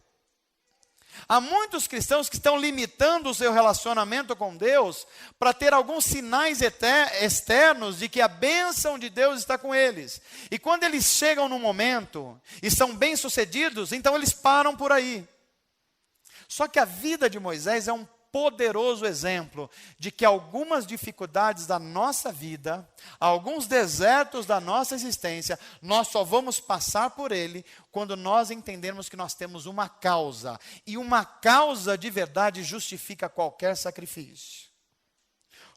Há muitos cristãos que estão limitando o seu relacionamento com Deus para ter alguns sinais externos de que a bênção de Deus está com eles. E quando eles chegam no momento e são bem-sucedidos, então eles param por aí. Só que a vida de Moisés é um poderoso exemplo de que algumas dificuldades da nossa vida, alguns desertos da nossa existência, nós só vamos passar por ele quando nós entendermos que nós temos uma causa. E uma causa de verdade justifica qualquer sacrifício.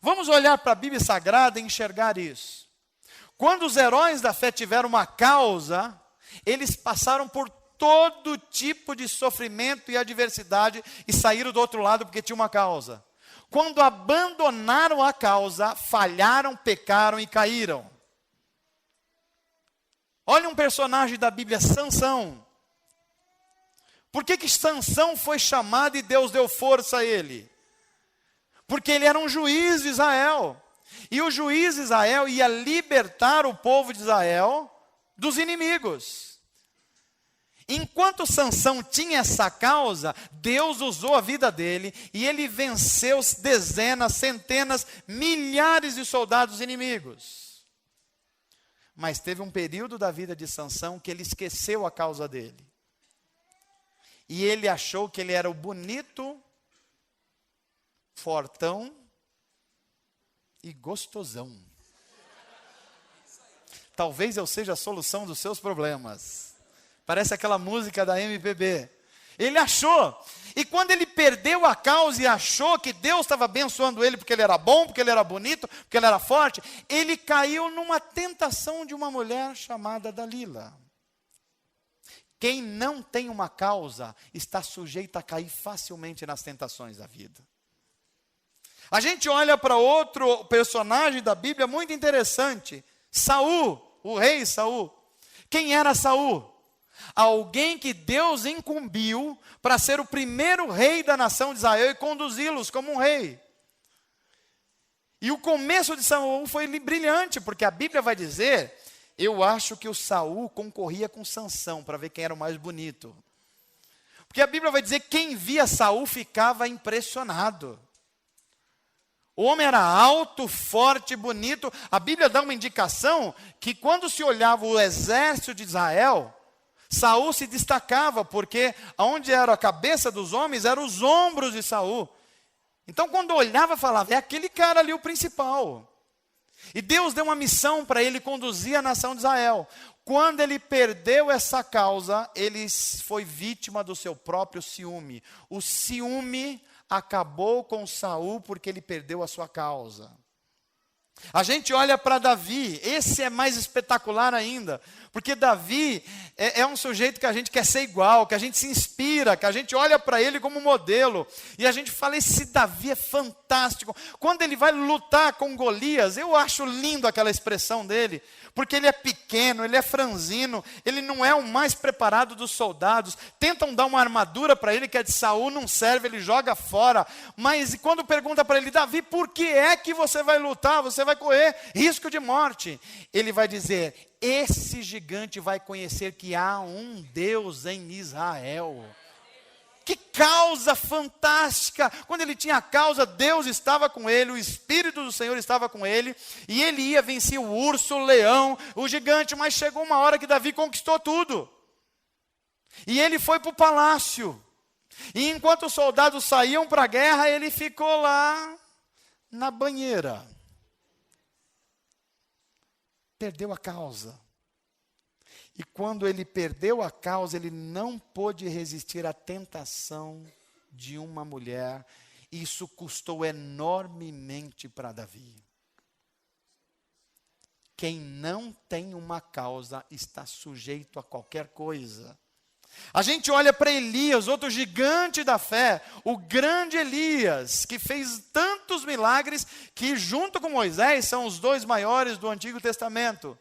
Vamos olhar para a Bíblia Sagrada e enxergar isso. Quando os heróis da fé tiveram uma causa, eles passaram por todo tipo de sofrimento e adversidade e saíram do outro lado porque tinha uma causa. Quando abandonaram a causa, falharam, pecaram e caíram. Olha um personagem da Bíblia, Sansão. Por que Sansão foi chamado e Deus deu força a ele? Porque ele era um juiz de Israel. E o juiz de Israel ia libertar o povo de Israel dos inimigos. Enquanto Sansão tinha essa causa, Deus usou a vida dele e ele venceu dezenas, centenas, milhares de soldados inimigos. Mas teve um período da vida de Sansão que ele esqueceu a causa dele. E ele achou que ele era o bonito, fortão e gostosão. Talvez eu seja a solução dos seus problemas. Parece aquela música da MPB. Ele achou. E quando ele perdeu a causa e achou que Deus estava abençoando ele porque ele era bom, porque ele era bonito, porque ele era forte, ele caiu numa tentação de uma mulher chamada Dalila. Quem não tem uma causa está sujeito a cair facilmente nas tentações da vida. A gente olha para outro personagem da Bíblia muito interessante, Saul, o rei Saul. Quem era Saul? Alguém que Deus incumbiu para ser o primeiro rei da nação de Israel e conduzi-los como um rei. E o começo de Saul foi brilhante, porque a Bíblia vai dizer, eu acho que o Saul concorria com Sansão para ver quem era o mais bonito. Porque a Bíblia vai dizer que quem via Saul ficava impressionado. O homem era alto, forte, bonito. A Bíblia dá uma indicação que quando se olhava o exército de Israel, Saul se destacava, porque onde era a cabeça dos homens, eram os ombros de Saul. Então quando olhava, falava, é aquele cara ali o principal. E Deus deu uma missão para ele conduzir a nação de Israel. Quando ele perdeu essa causa, ele foi vítima do seu próprio ciúme. O ciúme acabou com Saul porque ele perdeu a sua causa. A gente olha para Davi, esse é mais espetacular ainda, porque Davi é um sujeito que a gente quer ser igual, que a gente se inspira, que a gente olha para ele como modelo, e a gente fala, esse Davi é fantástico. Quando ele vai lutar com Golias, eu acho lindo aquela expressão dele, porque ele é pequeno, ele é franzino, ele não é o mais preparado dos soldados, tentam dar uma armadura para ele que é de Saul, não serve, ele joga fora, mas quando pergunta para ele, Davi, por que é que você vai lutar, você vai correr risco de morte? Ele vai dizer, esse gigante vai conhecer que há um Deus em Israel. Que causa fantástica! Quando ele tinha a causa, Deus estava com ele, o Espírito do Senhor estava com ele, e ele ia vencer o urso, o leão, o gigante, mas chegou uma hora que Davi conquistou tudo. E ele foi para o palácio. E enquanto os soldados saíam para a guerra, ele ficou lá na banheira. Perdeu a causa. E quando ele perdeu a causa, ele não pôde resistir à tentação de uma mulher. Isso custou enormemente para Davi. Quem não tem uma causa está sujeito a qualquer coisa. A gente olha para Elias, outro gigante da fé, o grande Elias, que fez tantos milagres, que junto com Moisés são os dois maiores do Antigo Testamento.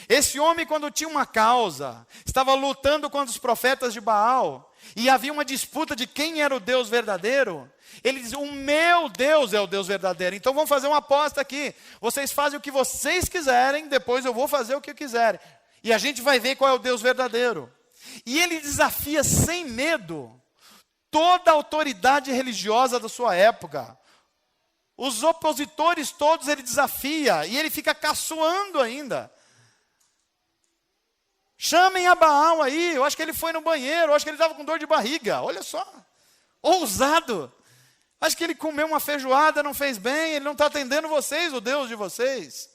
Esse homem, quando tinha uma causa, estava lutando contra os profetas de Baal, e havia uma disputa de quem era o Deus verdadeiro. Ele diz, o meu Deus é o Deus verdadeiro, então vamos fazer uma aposta aqui. Vocês fazem o que vocês quiserem, depois eu vou fazer o que eu quiser. E a gente vai ver qual é o Deus verdadeiro. E ele desafia sem medo toda a autoridade religiosa da sua época. Os opositores todos ele desafia, e ele fica caçoando ainda. Chamem a Baal aí, eu acho que ele foi no banheiro, eu acho que ele estava com dor de barriga, olha só, ousado. Acho que ele comeu uma feijoada, não fez bem, ele não está atendendo vocês, o Deus de vocês.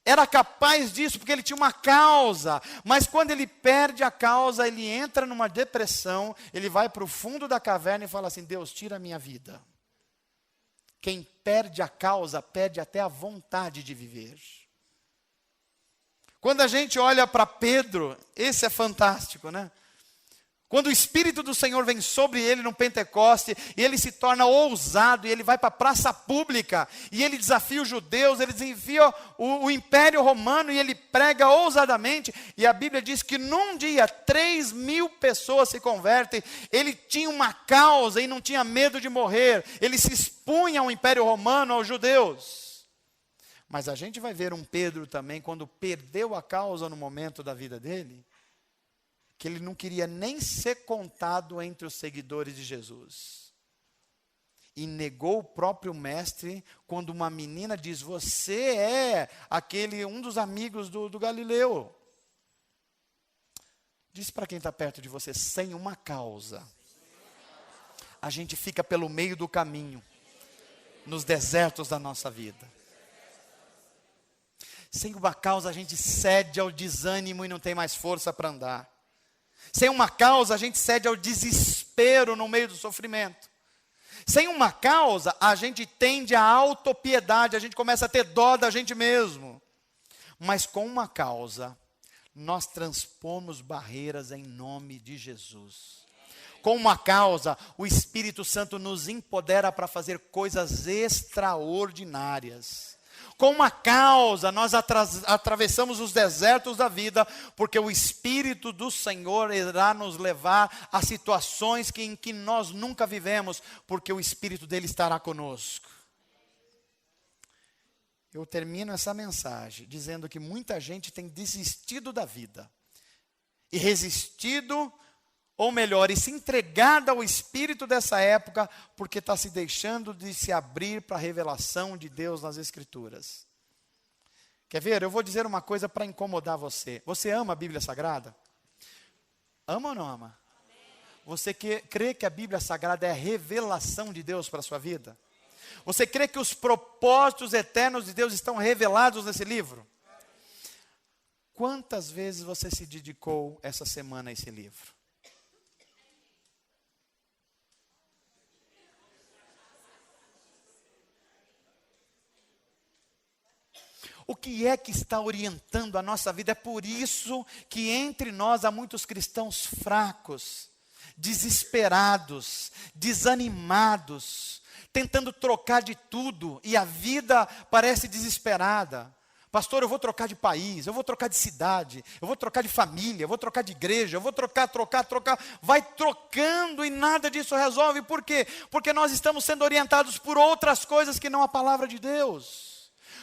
Era capaz disso porque ele tinha uma causa, mas quando ele perde a causa, ele entra numa depressão, ele vai para o fundo da caverna e fala assim, Deus, tira a minha vida. Quem perde a causa, perde até a vontade de viver. Quando a gente olha para Pedro, esse é fantástico, né? Quando o Espírito do Senhor vem sobre ele no Pentecoste, e ele se torna ousado, e ele vai para a praça pública, e ele desafia os judeus, ele desafia o Império Romano, e ele prega ousadamente, e a Bíblia diz que num dia 3.000 pessoas se convertem. Ele tinha uma causa e não tinha medo de morrer, ele se expunha ao Império Romano, aos judeus. Mas a gente vai ver um Pedro também, quando perdeu a causa no momento da vida dele, que ele não queria nem ser contado entre os seguidores de Jesus. E negou o próprio mestre quando uma menina diz: você é um dos amigos do Galileu. Diz para quem está perto de você: sem uma causa, a gente fica pelo meio do caminho, nos desertos da nossa vida. Sem uma causa, a gente cede ao desânimo e não tem mais força para andar. Sem uma causa, a gente cede ao desespero no meio do sofrimento. Sem uma causa, a gente tende à autopiedade, a gente começa a ter dó da gente mesmo. Mas com uma causa, nós transpomos barreiras em nome de Jesus. Com uma causa, o Espírito Santo nos empodera para fazer coisas extraordinárias. Com uma causa, nós atravessamos os desertos da vida, porque o Espírito do Senhor irá nos levar a situações em que nós nunca vivemos, porque o Espírito dele estará conosco. Eu termino essa mensagem dizendo que muita gente tem desistido da vida, e resistido, ou melhor, e se entregado ao Espírito dessa época, porque está se deixando de se abrir para a revelação de Deus nas Escrituras. Quer ver? Eu vou dizer uma coisa para incomodar você. Você ama a Bíblia Sagrada? Ama ou não ama? Você crê que a Bíblia Sagrada é a revelação de Deus para a sua vida? Você crê que os propósitos eternos de Deus estão revelados nesse livro? Quantas vezes você se dedicou essa semana a esse livro? O que é que está orientando a nossa vida? É por isso que entre nós há muitos cristãos fracos, desesperados, desanimados, tentando trocar de tudo, e a vida parece desesperada. Pastor, eu vou trocar de país, eu vou trocar de cidade, eu vou trocar de família, eu vou trocar de igreja, eu vou trocar. Vai trocando e nada disso resolve. Por quê? Porque nós estamos sendo orientados por outras coisas que não a palavra de Deus.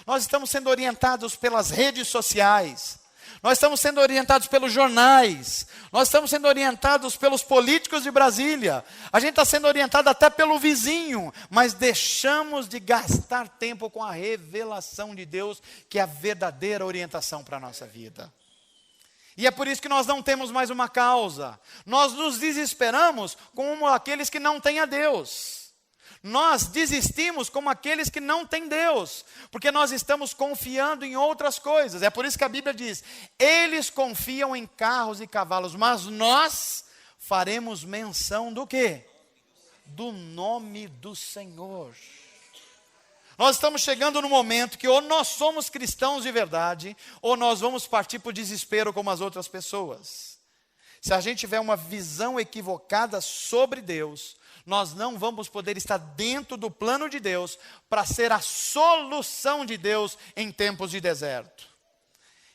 Nós estamos sendo orientados pelas redes sociais. Nós estamos sendo orientados pelos jornais. Nós estamos sendo orientados pelos políticos de Brasília. A gente está sendo orientado até pelo vizinho. Mas deixamos de gastar tempo com a revelação de Deus, que é a verdadeira orientação para a nossa vida. E é por isso que nós não temos mais uma causa. Nós nos desesperamos como aqueles que não têm a Deus. Nós desistimos como aqueles que não têm Deus, porque nós estamos confiando em outras coisas. É por isso que a Bíblia diz: eles confiam em carros e cavalos, mas nós faremos menção do quê? Do nome do Senhor. Nós estamos chegando no momento que ou nós somos cristãos de verdade, ou nós vamos partir para o desespero como as outras pessoas. Se a gente tiver uma visão equivocada sobre Deus, nós não vamos poder estar dentro do plano de Deus para ser a solução de Deus em tempos de deserto.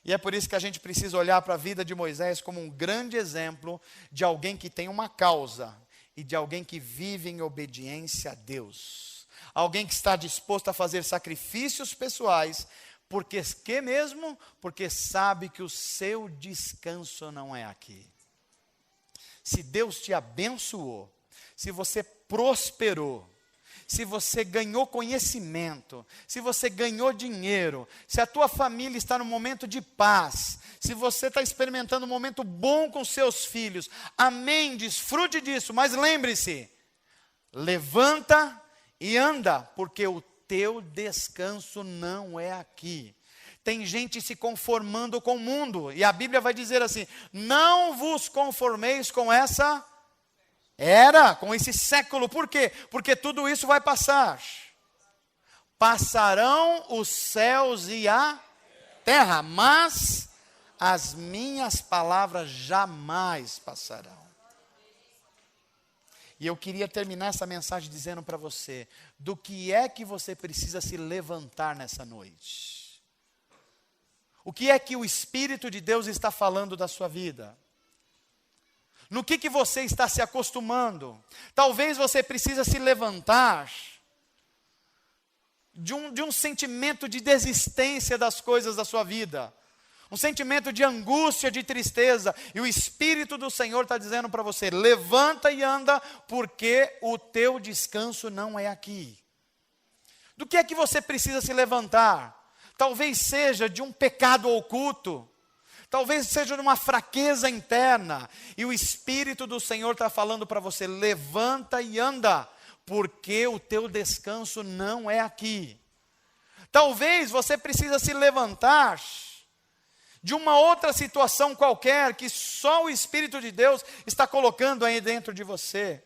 E é por isso que a gente precisa olhar para a vida de Moisés como um grande exemplo de alguém que tem uma causa e de alguém que vive em obediência a Deus. Alguém que está disposto a fazer sacrifícios pessoais, porque sabe que o seu descanso não é aqui. Se Deus te abençoou, se você prosperou, se você ganhou conhecimento, se você ganhou dinheiro, se a tua família está num momento de paz, se você está experimentando um momento bom com seus filhos, amém, desfrute disso, mas lembre-se, levanta e anda, porque o teu descanso não é aqui. Tem gente se conformando com o mundo, e a Bíblia vai dizer assim: não vos conformeis com essa era, com esse século. Por quê? Porque tudo isso vai passar. Passarão os céus e a terra, mas as minhas palavras jamais passarão. E eu queria terminar essa mensagem dizendo para você, do que é que você precisa se levantar nessa noite? O que é que o Espírito de Deus está falando da sua vida? No que você está se acostumando? Talvez você precisa se levantar de um sentimento de desistência das coisas da sua vida. um sentimento de angústia, de tristeza, e o Espírito do Senhor está dizendo para você: levanta e anda, porque o teu descanso não é aqui. Do que é que você precisa se levantar? Talvez seja de um pecado oculto, talvez seja de uma fraqueza interna, e o Espírito do Senhor está falando para você: levanta e anda, porque o teu descanso não é aqui. Talvez você precisa se levantar de uma outra situação qualquer, que só o Espírito de Deus está colocando aí dentro de você,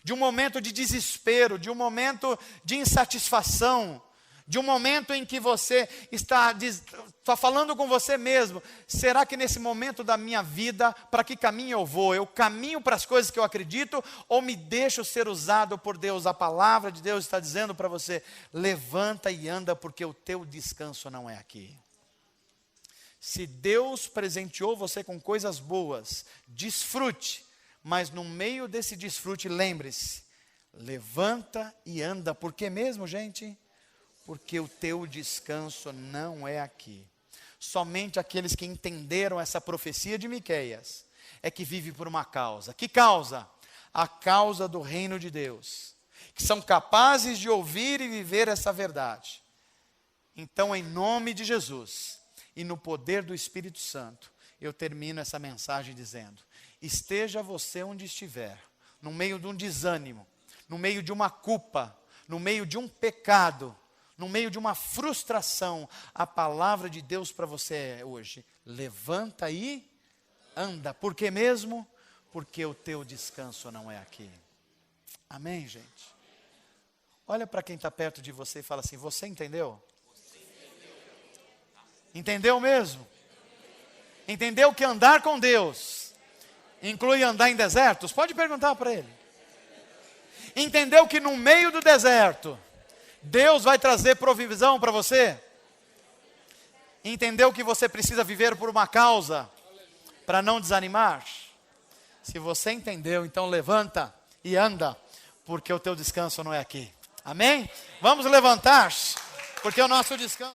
de um momento de desespero, de um momento de insatisfação, de um momento em que você está falando com você mesmo: será que nesse momento da minha vida, para que caminho eu vou? Eu caminho para as coisas que eu acredito, ou me deixo ser usado por Deus? A palavra de Deus está dizendo para você: levanta e anda, porque o teu descanso não é aqui. Se Deus presenteou você com coisas boas, desfrute, mas no meio desse desfrute, lembre-se: levanta e anda. Por que mesmo, gente? Porque o teu descanso não é aqui. Somente aqueles que entenderam essa profecia de Miqueias é que vivem por uma causa. Que causa? A causa do reino de Deus, que são capazes de ouvir e viver essa verdade. Então, em nome de Jesus e no poder do Espírito Santo, eu termino essa mensagem dizendo: esteja você onde estiver, no meio de um desânimo, no meio de uma culpa, no meio de um pecado, no meio de uma frustração, a palavra de Deus para você é hoje: levanta e anda. Por que mesmo? Porque o teu descanso não é aqui. Amém, gente? Olha para quem está perto de você e fala assim: você entendeu? Entendeu mesmo? Entendeu que andar com Deus inclui andar em desertos? Pode perguntar para ele. Entendeu que no meio do deserto Deus vai trazer provisão para você? Entendeu que você precisa viver por uma causa para não desanimar? Se você entendeu, então levanta e anda, porque o teu descanso não é aqui. Amém? Vamos levantar, porque o nosso descanso...